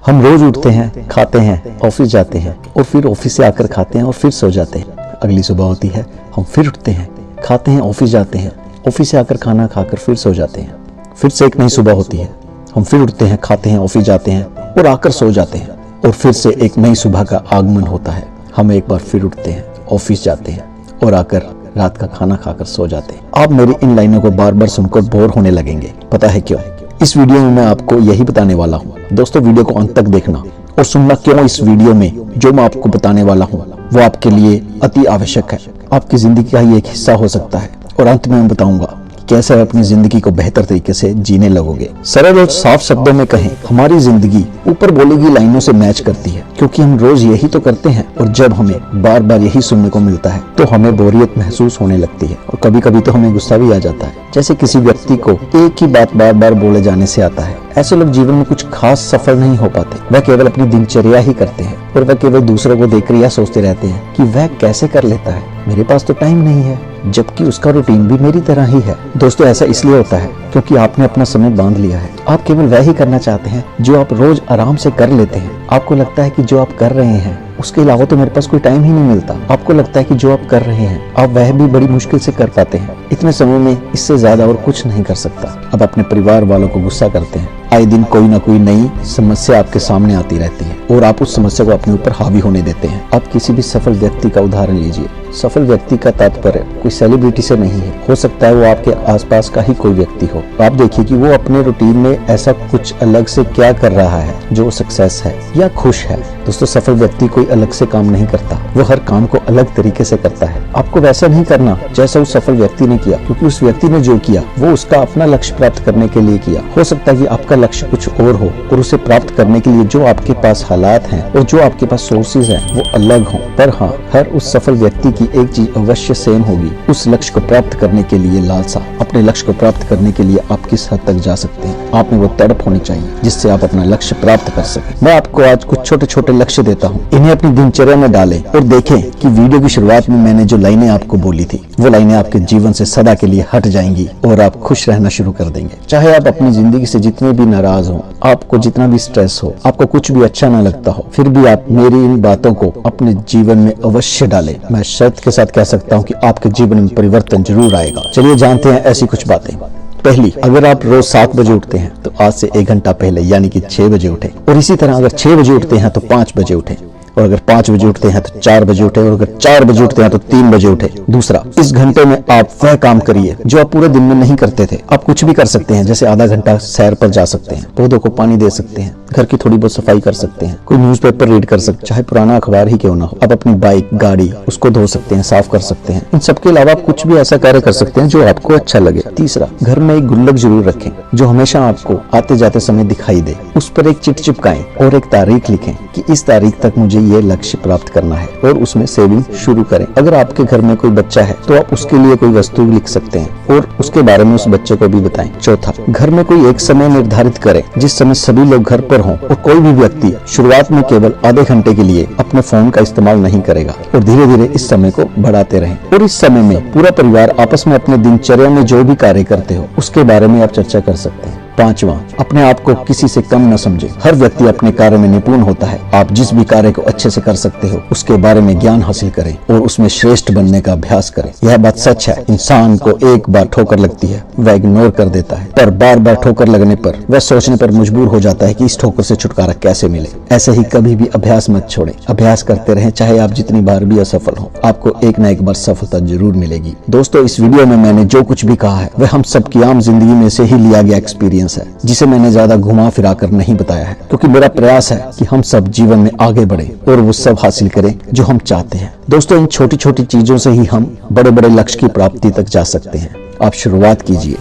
हम रोज उठते हैं, खाते हैं, ऑफिस जाते हैं और फिर ऑफिस से आकर खाते हैं और फिर सो जाते हैं। अगली सुबह होती है, हम फिर उठते हैं, खाते हैं, ऑफिस जाते हैं, ऑफिस से आकर खाना खाकर फिर सो जाते हैं। फिर से एक नई सुबह होती है, हम फिर उठते हैं, खाते हैं, ऑफिस जाते हैं और आकर सो जाते हैं और फिर से एक नई सुबह का आगमन होता है। हम एक बार फिर उठते हैं, ऑफिस जाते हैं और आकर रात का खाना खाकर सो जाते हैं। आप मेरी इन लाइनों को बार बार सुनकर बोर होने लगेंगे, पता है क्यों? इस वीडियो में मैं आपको यही बताने वाला हूँ। दोस्तों, वीडियो को अंत तक देखना और सुनना क्यों इस वीडियो में जो मैं आपको बताने वाला हूँ वो आपके लिए अति आवश्यक है। आपकी जिंदगी का ही एक हिस्सा हो सकता है और अंत में मैं बताऊंगा कैसे आप अपनी जिंदगी को बेहतर तरीके से जीने लगोगे। सरल और साफ शब्दों में कहें, हमारी जिंदगी ऊपर बोली गई लाइनों से मैच करती है, क्योंकि हम रोज यही तो करते हैं और जब हमें बार बार यही सुनने को मिलता है तो हमें बोरियत महसूस होने लगती है और कभी कभी तो हमें गुस्सा भी आ जाता है। जैसे किसी व्यक्ति को एक ही बात बार बार बोले जाने से आता है। ऐसे लोग जीवन में कुछ खास सफल नहीं हो पाते। वह केवल अपनी दिनचर्या ही करते हैं और वह केवल दूसरों को देखकर यह सोचते रहते हैं कि वह कैसे कर लेता है, मेरे पास तो टाइम नहीं है, जबकि उसका रूटीन भी मेरी तरह ही है। दोस्तों, ऐसा इसलिए होता है क्योंकि आपने अपना समय बांध लिया है। आप केवल वह ही करना चाहते हैं जो आप रोज आराम से कर लेते हैं। आपको लगता है कि जो आप कर रहे हैं उसके अलावा तो मेरे पास कोई टाइम ही नहीं मिलता। आपको लगता है कि जो आप कर रहे हैं आप वह भी बड़ी मुश्किल से कर पाते हैं। इतने समय में इससे ज्यादा और कुछ नहीं कर सकता। अब अपने परिवार वालों को गुस्सा करते हैं। आए दिन कोई ना कोई नई समस्या आपके सामने आती रहती है और आप उस समस्या को अपने ऊपर हावी होने देते हैं। आप किसी भी सफल व्यक्ति का उदाहरण लीजिए। सफल व्यक्ति का तात्पर्य कोई सेलिब्रिटी से नहीं है। हो सकता है वो आपके आसपास का ही कोई व्यक्ति हो। आप देखिए कि वो अपने रूटीन में ऐसा कुछ अलग से क्या कर रहा है जो सक्सेस है या खुश है। दोस्तों, सफल व्यक्ति कोई अलग से काम नहीं करता, वो हर काम को अलग तरीके से करता है। आपको वैसा नहीं करना जैसा उस सफल व्यक्ति ने किया, क्योंकि उस व्यक्ति ने जो किया वो उसका अपना लक्ष्य प्राप्त करने के लिए किया। हो सकता है कि आपका लक्ष्य कुछ और हो और उसे प्राप्त करने के लिए जो आपके पास हालात हैं और जो आपके पास सोर्सेज हैं वो अलग हों। पर हाँ, हर उस सफल व्यक्ति की एक चीज अवश्य सेम होगी, उस लक्ष्य को प्राप्त करने के लिए लालसा। अपने लक्ष्य को प्राप्त करने के लिए आप किस हद तक जा सकते हैं, आप में वो तड़प होनी चाहिए जिससे आप अपना लक्ष्य प्राप्त कर सकें। मैं आपको आज कुछ छोटे छोटे लक्ष्य देता हूँ, इन्हें अपनी दिनचर्या में डालें और देखें कि वीडियो की शुरुआत में मैंने जो लाइनें आपको बोली थी वो लाइनें आपके जीवन से सदा के लिए हट जाएंगी और आप खुश रहना शुरू कर देंगे। चाहे आप अपनी जिंदगी से जितने भी नाराज हो, आपको जितना भी स्ट्रेस हो, आपको कुछ भी अच्छा ना लगता हो, फिर भी आप मेरी इन बातों को अपने जीवन में अवश्य डालें। मैं शर्त के साथ कह सकता हूँ कि आपके जीवन में परिवर्तन जरूर आएगा। चलिए जानते हैं ऐसी कुछ बातें। पहली, अगर आप रोज 7 बजे उठते हैं तो आज से 1 घंटा पहले यानी कि 6 बजे उठें और इसी तरह अगर 6 बजे उठते हैं तो 5 बजे उठें और अगर 5 बजे उठते हैं तो 4 बजे उठे और अगर 4 बजे उठते हैं तो 3 बजे उठे। दूसरा, इस घंटे में आप वह काम करिए जो आप पूरे दिन में नहीं करते थे। आप कुछ भी कर सकते हैं, जैसे आधा घंटा सैर पर जा सकते हैं, पौधों को पानी दे सकते हैं, घर की थोड़ी बहुत सफाई कर सकते हैं, कोई न्यूज़पेपर रीड कर सकते हैं, चाहे पुराना अखबार ही क्यों ना हो। आप अपनी बाइक, गाड़ी उसको धो सकते हैं, साफ कर सकते हैं। इन सबके अलावा आप कुछ भी ऐसा कार्य कर सकते हैं जो आपको अच्छा लगे। तीसरा, घर में एक गुल्लक जरूर रखें जो हमेशा आपको आते जाते समय दिखाई दे। उस पर एक चिट चिपकाएं और एक तारीख लिखें कि इस तारीख तक मुझे ये लक्ष्य प्राप्त करना है और उसमें सेविंग शुरू करें। अगर आपके घर में कोई बच्चा है तो आप उसके लिए कोई वस्तु लिख सकते हैं और उसके बारे में उस बच्चे को भी बताएं। चौथा, घर में कोई एक समय निर्धारित करें जिस समय सभी लोग घर पर हों और कोई भी व्यक्ति शुरुआत में केवल आधे घंटे के लिए अपने फोन का इस्तेमाल नहीं करेगा और धीरे धीरे इस समय को बढ़ाते रहें। और इस समय में पूरा परिवार आपस में अपने दिनचर्या में जो भी कार्य करते हो उसके बारे में आप चर्चा कर सकते हैं। पांचवा, अपने आप को किसी से कम न समझे। हर व्यक्ति अपने कार्य में निपुण होता है। आप जिस भी कार्य को अच्छे से कर सकते हो उसके बारे में ज्ञान हासिल करें और उसमें श्रेष्ठ बनने का अभ्यास करें। यह बात सच है, इंसान को एक बार ठोकर लगती है वह इग्नोर कर देता है, पर बार बार ठोकर लगने पर वह सोचने पर मजबूर हो जाता है कि इस ठोकर से छुटकारा कैसे मिले। ऐसे ही कभी भी अभ्यास मत छोड़े, अभ्यास करते रहें। चाहे आप जितनी बार भी असफल हो, आपको एक न एक बार सफलता जरूर मिलेगी। दोस्तों, इस वीडियो में मैंने जो कुछ भी कहा है वह हम सबकी आम जिंदगी में से ही लिया गया एक्सपीरियंस है, जिसे मैंने ज्यादा घुमा फिरा कर नहीं बताया है, क्योंकि मेरा प्रयास है कि हम सब जीवन में आगे बढ़े और वो सब हासिल करें जो हम चाहते हैं। दोस्तों, इन छोटी छोटी चीजों से ही हम बड़े बड़े लक्ष्य की प्राप्ति तक जा सकते हैं। आप शुरुआत कीजिए।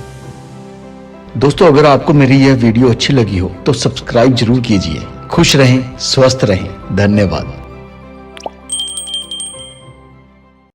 दोस्तों, अगर आपको मेरी यह वीडियो अच्छी लगी हो तो सब्सक्राइब जरूर कीजिए। खुश रहें, स्वस्थ रहें। धन्यवाद।